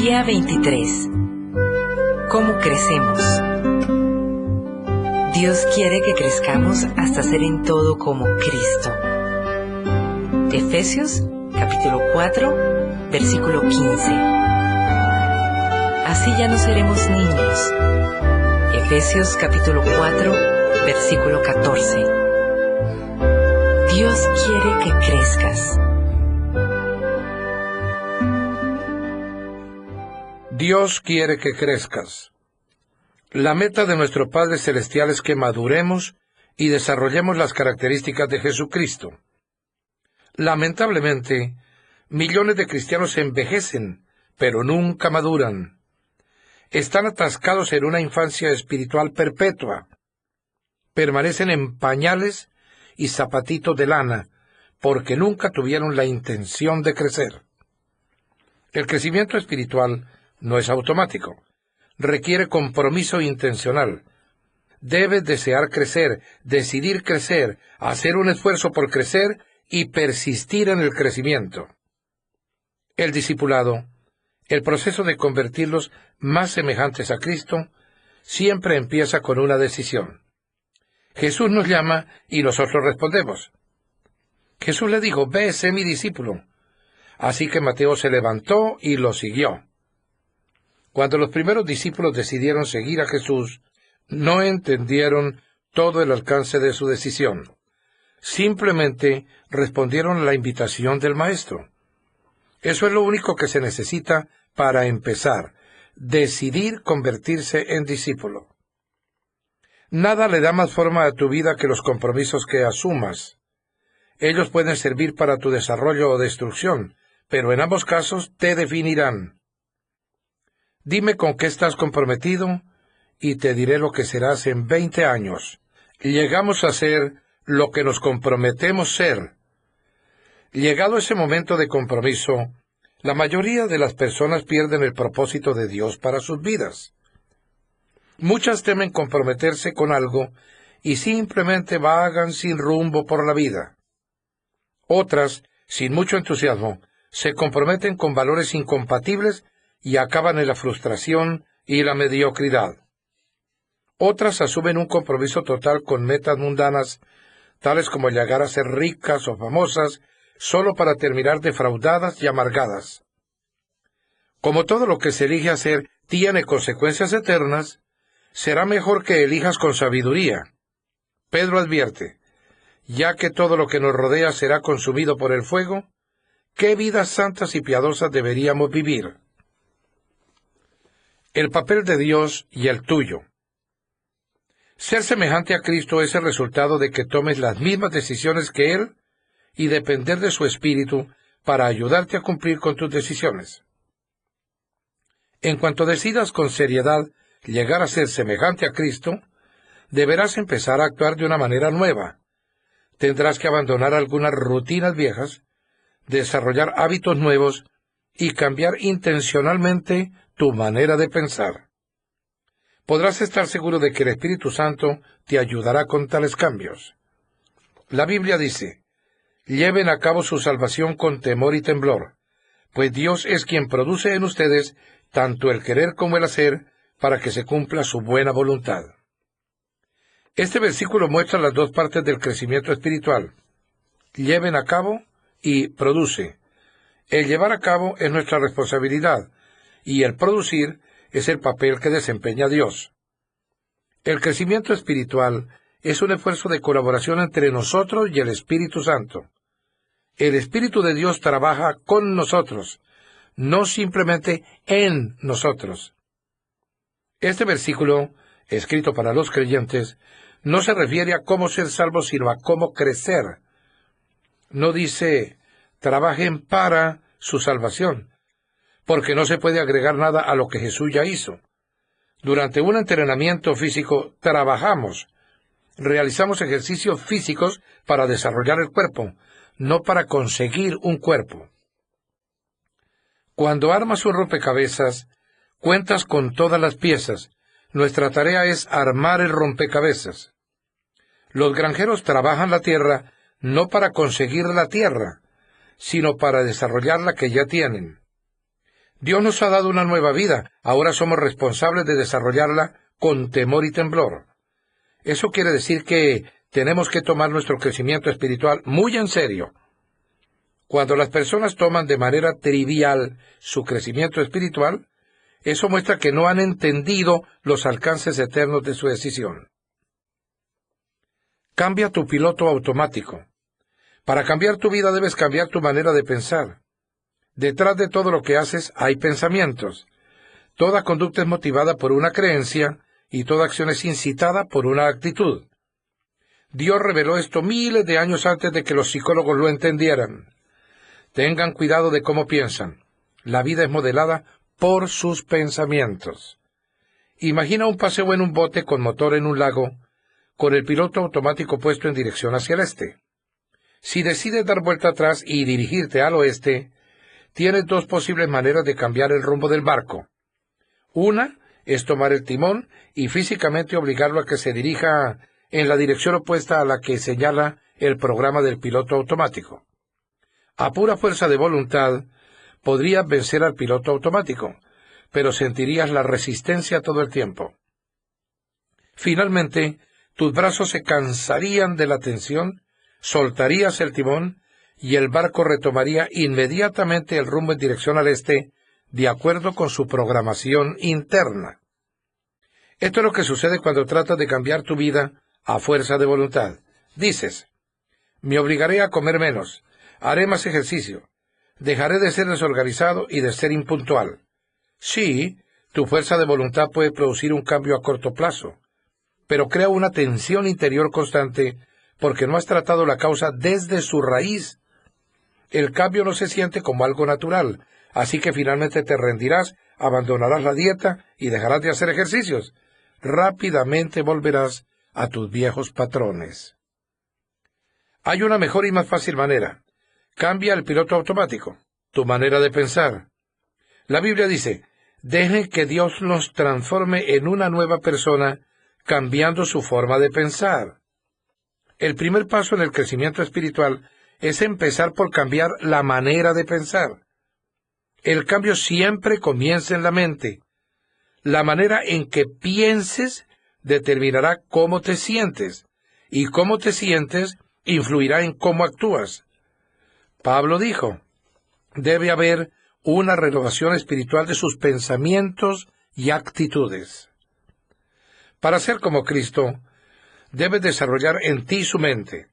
Día 23. ¿Cómo crecemos? Dios quiere que crezcamos hasta ser en todo como Cristo. Efesios, capítulo 4, versículo 15. Así ya no seremos niños. Efesios, capítulo 4, versículo 14. Dios quiere que crezcas. Dios quiere que crezcas. La meta de nuestro Padre Celestial es que maduremos y desarrollemos las características de Jesucristo. Lamentablemente, millones de cristianos envejecen, pero nunca maduran. Están atascados en una infancia espiritual perpetua. Permanecen en pañales y zapatitos de lana, porque nunca tuvieron la intención de crecer. El crecimiento espiritual no es automático. Requiere compromiso intencional. Debes desear crecer, decidir crecer, hacer un esfuerzo por crecer y persistir en el crecimiento. El discipulado, el proceso de convertirlos más semejantes a Cristo, siempre empieza con una decisión. Jesús nos llama y nosotros respondemos. Jesús le dijo: «Ve, sé mi discípulo». Así que Mateo se levantó y lo siguió. Cuando los primeros discípulos decidieron seguir a Jesús, no entendieron todo el alcance de su decisión. Simplemente respondieron a la invitación del Maestro. Eso es lo único que se necesita para empezar: decidir convertirse en discípulo. Nada le da más forma a tu vida que los compromisos que asumas. Ellos pueden servir para tu desarrollo o destrucción, pero en ambos casos te definirán. Dime con qué estás comprometido y te diré lo que serás en 20 años. Llegamos a ser lo que nos comprometemos ser. Llegado ese momento de compromiso, la mayoría de las personas pierden el propósito de Dios para sus vidas. Muchas temen comprometerse con algo y simplemente vagan sin rumbo por la vida. Otras, sin mucho entusiasmo, se comprometen con valores incompatibles y acaban en la frustración y la mediocridad. Otras asumen un compromiso total con metas mundanas, tales como llegar a ser ricas o famosas, solo para terminar defraudadas y amargadas. Como todo lo que se elige hacer tiene consecuencias eternas, será mejor que elijas con sabiduría. Pedro advierte: «Ya que todo lo que nos rodea será consumido por el fuego, ¿qué vidas santas y piadosas deberíamos vivir?». El papel de Dios y el tuyo. Ser semejante a Cristo es el resultado de que tomes las mismas decisiones que Él y depender de su Espíritu para ayudarte a cumplir con tus decisiones. En cuanto decidas con seriedad llegar a ser semejante a Cristo, deberás empezar a actuar de una manera nueva. Tendrás que abandonar algunas rutinas viejas, desarrollar hábitos nuevos y cambiar intencionalmente tu manera de pensar. Podrás estar seguro de que el Espíritu Santo te ayudará con tales cambios. La Biblia dice: «Lleven a cabo su salvación con temor y temblor, pues Dios es quien produce en ustedes tanto el querer como el hacer para que se cumpla su buena voluntad». Este versículo muestra las dos partes del crecimiento espiritual: lleven a cabo y produce. El llevar a cabo es nuestra responsabilidad, y el producir es el papel que desempeña Dios. El crecimiento espiritual es un esfuerzo de colaboración entre nosotros y el Espíritu Santo. El Espíritu de Dios trabaja con nosotros, no simplemente en nosotros. Este versículo, escrito para los creyentes, no se refiere a cómo ser salvos, sino a cómo crecer. No dice: trabajen para su salvación, porque no se puede agregar nada a lo que Jesús ya hizo. Durante un entrenamiento físico trabajamos, realizamos ejercicios físicos para desarrollar el cuerpo, no para conseguir un cuerpo. Cuando armas un rompecabezas, cuentas con todas las piezas. Nuestra tarea es armar el rompecabezas. Los granjeros trabajan la tierra no para conseguir la tierra, sino para desarrollar la que ya tienen. Dios nos ha dado una nueva vida, ahora somos responsables de desarrollarla con temor y temblor. Eso quiere decir que tenemos que tomar nuestro crecimiento espiritual muy en serio. Cuando las personas toman de manera trivial su crecimiento espiritual, eso muestra que no han entendido los alcances eternos de su decisión. Cambia tu piloto automático. Para cambiar tu vida debes cambiar tu manera de pensar. Detrás de todo lo que haces hay pensamientos. Toda conducta es motivada por una creencia y toda acción es incitada por una actitud. Dios reveló esto miles de años antes de que los psicólogos lo entendieran. Tengan cuidado de cómo piensan. La vida es modelada por sus pensamientos. Imagina un paseo en un bote con motor en un lago, con el piloto automático puesto en dirección hacia el este. Si decides dar vuelta atrás y dirigirte al oeste, tienes dos posibles maneras de cambiar el rumbo del barco. Una es tomar el timón y físicamente obligarlo a que se dirija en la dirección opuesta a la que señala el programa del piloto automático. A pura fuerza de voluntad, podrías vencer al piloto automático, pero sentirías la resistencia todo el tiempo. Finalmente, tus brazos se cansarían de la tensión, soltarías el timón y el barco retomaría inmediatamente el rumbo en dirección al este, de acuerdo con su programación interna. Esto es lo que sucede cuando tratas de cambiar tu vida a fuerza de voluntad. Dices, me obligaré a comer menos, haré más ejercicio, dejaré de ser desorganizado y de ser impuntual. Sí, tu fuerza de voluntad puede producir un cambio a corto plazo, pero crea una tensión interior constante porque no has tratado la causa desde su raíz. El cambio no se siente como algo natural, así que finalmente te rendirás, abandonarás la dieta y dejarás de hacer ejercicios. Rápidamente volverás a tus viejos patrones. Hay una mejor y más fácil manera. Cambia el piloto automático, tu manera de pensar. La Biblia dice, dejen que Dios los transforme en una nueva persona, cambiando su forma de pensar. El primer paso en el crecimiento espiritual es empezar por cambiar la manera de pensar. El cambio siempre comienza en la mente. La manera en que pienses determinará cómo te sientes, y cómo te sientes influirá en cómo actúas. Pablo dijo, debe haber una renovación espiritual de sus pensamientos y actitudes. Para ser como Cristo, debes desarrollar en ti su mente.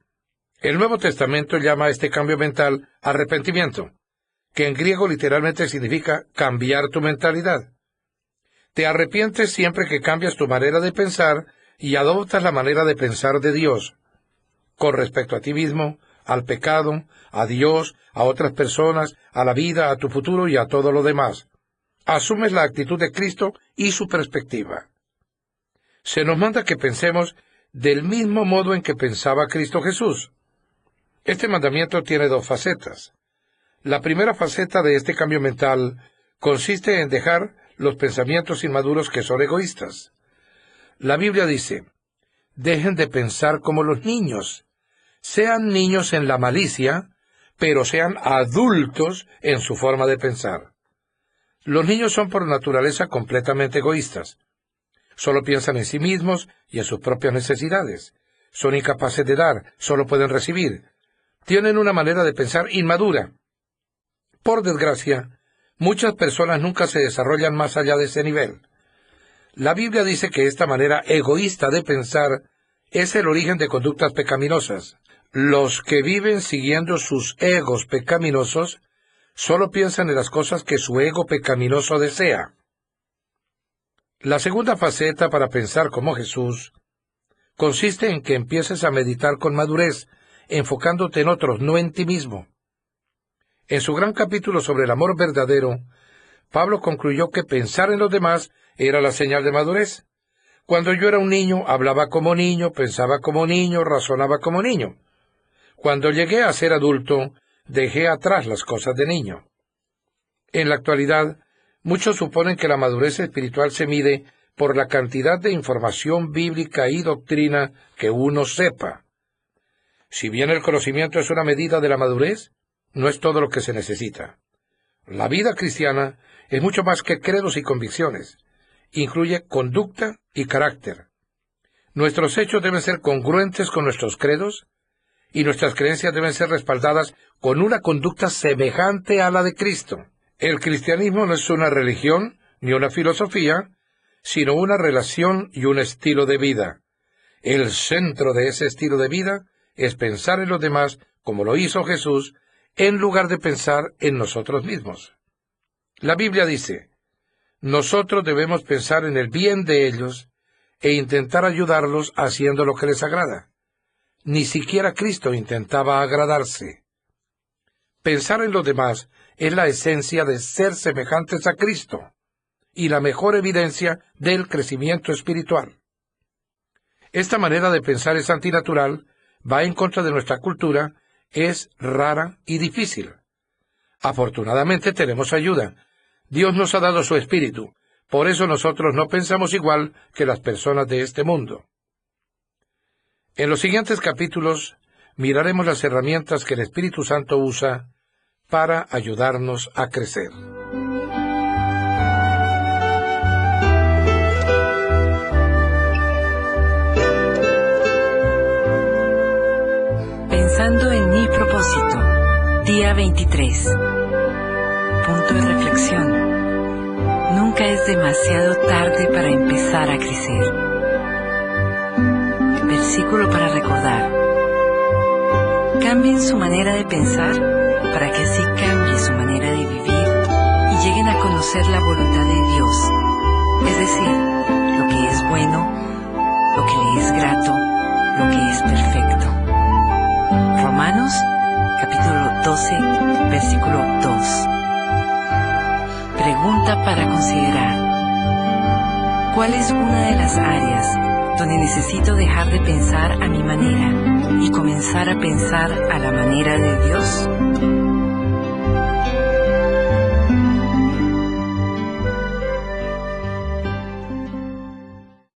El Nuevo Testamento llama a este cambio mental arrepentimiento, que en griego literalmente significa cambiar tu mentalidad. Te arrepientes siempre que cambias tu manera de pensar y adoptas la manera de pensar de Dios, con respecto a ti mismo, al pecado, a Dios, a otras personas, a la vida, a tu futuro y a todo lo demás. Asumes la actitud de Cristo y su perspectiva. Se nos manda que pensemos del mismo modo en que pensaba Cristo Jesús. Este mandamiento tiene dos facetas. La primera faceta de este cambio mental consiste en dejar los pensamientos inmaduros que son egoístas. La Biblia dice, dejen de pensar como los niños. Sean niños en la malicia, pero sean adultos en su forma de pensar. Los niños son por naturaleza completamente egoístas. Solo piensan en sí mismos y en sus propias necesidades. Son incapaces de dar, solo pueden recibir. Tienen una manera de pensar inmadura. Por desgracia, muchas personas nunca se desarrollan más allá de ese nivel. La Biblia dice que esta manera egoísta de pensar es el origen de conductas pecaminosas. Los que viven siguiendo sus egos pecaminosos solo piensan en las cosas que su ego pecaminoso desea. La segunda faceta para pensar como Jesús consiste en que empieces a meditar con madurez, enfocándote en otros, no en ti mismo. En su gran capítulo sobre el amor verdadero, Pablo concluyó que pensar en los demás era la señal de madurez. Cuando yo era un niño, hablaba como niño, pensaba como niño, razonaba como niño. Cuando llegué a ser adulto, dejé atrás las cosas de niño. En la actualidad, muchos suponen que la madurez espiritual se mide por la cantidad de información bíblica y doctrina que uno sepa. Si bien el conocimiento es una medida de la madurez, no es todo lo que se necesita. La vida cristiana es mucho más que credos y convicciones. Incluye conducta y carácter. Nuestros hechos deben ser congruentes con nuestros credos y nuestras creencias deben ser respaldadas con una conducta semejante a la de Cristo. El cristianismo no es una religión ni una filosofía, sino una relación y un estilo de vida. El centro de ese estilo de vida es pensar en los demás como lo hizo Jesús, en lugar de pensar en nosotros mismos. La Biblia dice: nosotros debemos pensar en el bien de ellos e intentar ayudarlos haciendo lo que les agrada. Ni siquiera Cristo intentaba agradarse. Pensar en los demás es la esencia de ser semejantes a Cristo y la mejor evidencia del crecimiento espiritual. Esta manera de pensar es antinatural, va en contra de nuestra cultura, es rara y difícil. Afortunadamente tenemos ayuda. Dios nos ha dado su espíritu, por eso nosotros no pensamos igual que las personas de este mundo. En los siguientes capítulos miraremos las herramientas que el Espíritu Santo usa para ayudarnos a crecer. Pensando en mi propósito, día 23. Punto de reflexión. Nunca es demasiado tarde para empezar a crecer. Versículo para recordar. Cambien su manera de pensar para que así cambie su manera de vivir y lleguen a conocer la voluntad de Dios, es decir, lo que es bueno, lo que le es grato, lo que es perfecto. Romanos, capítulo 12, versículo 2. Pregunta para considerar. ¿Cuál es una de las áreas donde necesito dejar de pensar a mi manera y comenzar a pensar a la manera de Dios?